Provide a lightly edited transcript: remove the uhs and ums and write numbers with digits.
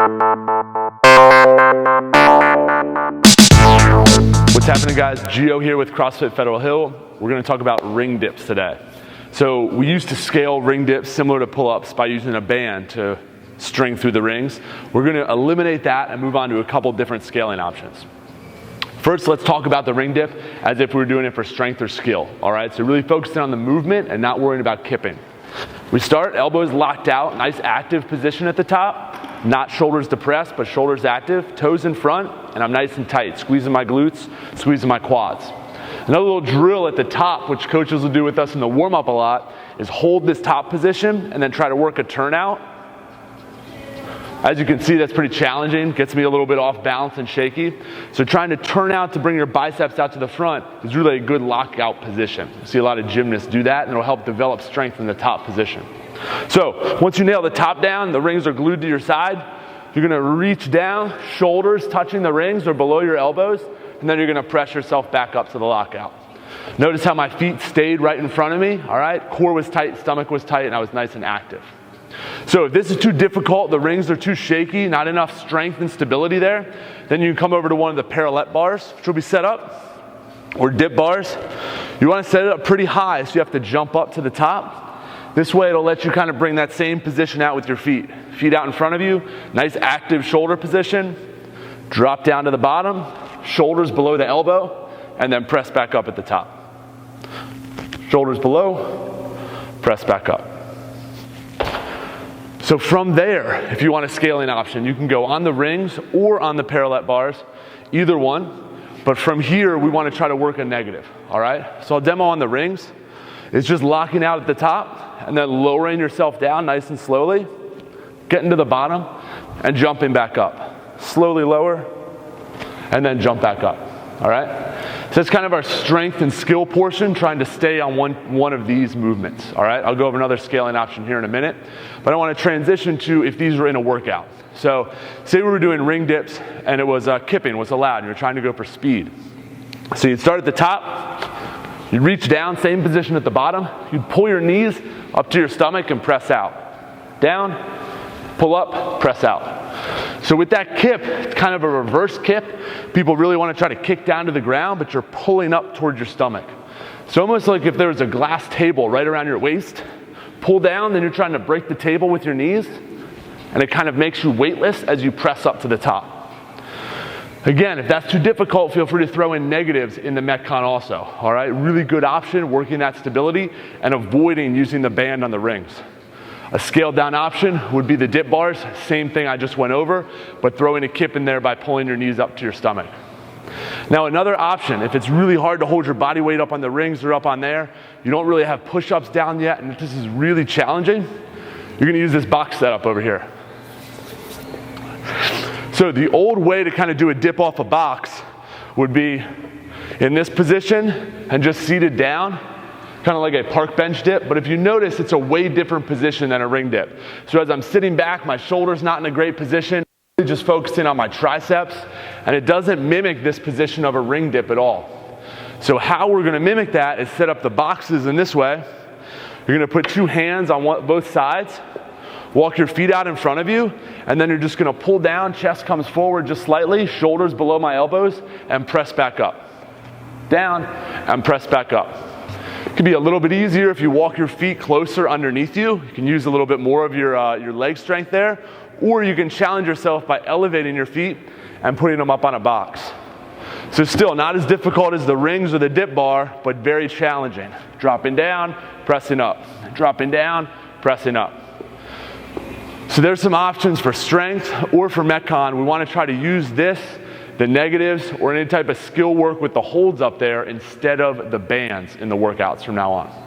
What's happening, guys? Gio here with CrossFit Federal Hill. We're going to talk about ring dips today. So we used to scale ring dips similar to pull-ups by using a band to string through the rings. We're going to eliminate that and move on to a couple different scaling options. First, let's talk about the ring dip as if we were doing it for strength or skill. All right, so really focusing on the movement and not worrying about kipping. We start, elbows locked out, nice active position at the top, not shoulders depressed, but shoulders active, toes in front, and I'm nice and tight, squeezing my glutes, squeezing my quads. Another little drill at the top, which coaches will do with us in the warm-up a lot, is hold this top position and then try to work a turnout. As you can see, that's pretty challenging, gets me a little bit off balance and shaky. So trying to turn out to bring your biceps out to the front is really a good lockout position. You see a lot of gymnasts do that, and it'll help develop strength in the top position. So once you nail the top down, the rings are glued to your side. You're gonna reach down, shoulders touching the rings or below your elbows, and then you're gonna press yourself back up to the lockout. Notice how my feet stayed right in front of me, all right? Core was tight, stomach was tight, and I was nice and active. So if this is too difficult, the rings are too shaky, not enough strength and stability there, then you can come over to one of the parallel bars, which will be set up, or dip bars. You want to set it up pretty high, so you have to jump up to the top. This way it'll let you kind of bring that same position out with your feet. Feet out in front of you, nice active shoulder position, drop down to the bottom, shoulders below the elbow, and then press back up at the top. Shoulders below, press back up. So from there, if you want a scaling option, you can go on the rings or on the parallel bars, either one. But from here, we want to try to work a negative, all right? So I'll demo on the rings. It's just locking out at the top and then lowering yourself down nice and slowly, getting to the bottom and jumping back up. Slowly lower and then jump back up, all right? So that's kind of our strength and skill portion, trying to stay on one of these movements, all right? I'll go over another scaling option here in a minute, but I want to transition to if these were in a workout. So say we were doing ring dips and it was kipping was allowed, and you're trying to go for speed. So you'd start at the top, you'd reach down, same position at the bottom, you'd pull your knees up to your stomach and press out. Down, pull up, press out. So with that kip, it's kind of a reverse kip. People really want to try to kick down to the ground, but you're pulling up towards your stomach. So almost like if there was a glass table right around your waist, pull down, then you're trying to break the table with your knees, and it kind of makes you weightless as you press up to the top. Again, if that's too difficult, feel free to throw in negatives in the Metcon also, all right? Really good option, working that stability and avoiding using the band on the rings. A scaled down option would be the dip bars, same thing I just went over, but throwing a kip in there by pulling your knees up to your stomach. Now another option, if it's really hard to hold your body weight up on the rings or up on there, you don't really have push-ups down yet, and if this is really challenging, you're gonna use this box setup over here. So the old way to kind of do a dip off a box would be in this position and just seated down, kind of like a park bench dip, but if you notice, it's a way different position than a ring dip. So as I'm sitting back, my shoulder's not in a great position, just focusing on my triceps, and it doesn't mimic this position of a ring dip at all. So how we're gonna mimic that is set up the boxes in this way. You're gonna put two hands on both sides, walk your feet out in front of you, and then you're just gonna pull down, chest comes forward just slightly, shoulders below my elbows, and press back up. Down, and press back up. It can be a little bit easier if you walk your feet closer underneath you. You can use a little bit more of your leg strength there, or you can challenge yourself by elevating your feet and putting them up on a box. So still not as difficult as the rings or the dip bar, but very challenging. Dropping down, pressing up. Dropping down, pressing up. So there's some options for strength or for Metcon. We want to try to use this, the negatives, or any type of skill work with the holds up there instead of the bands in the workouts from now on.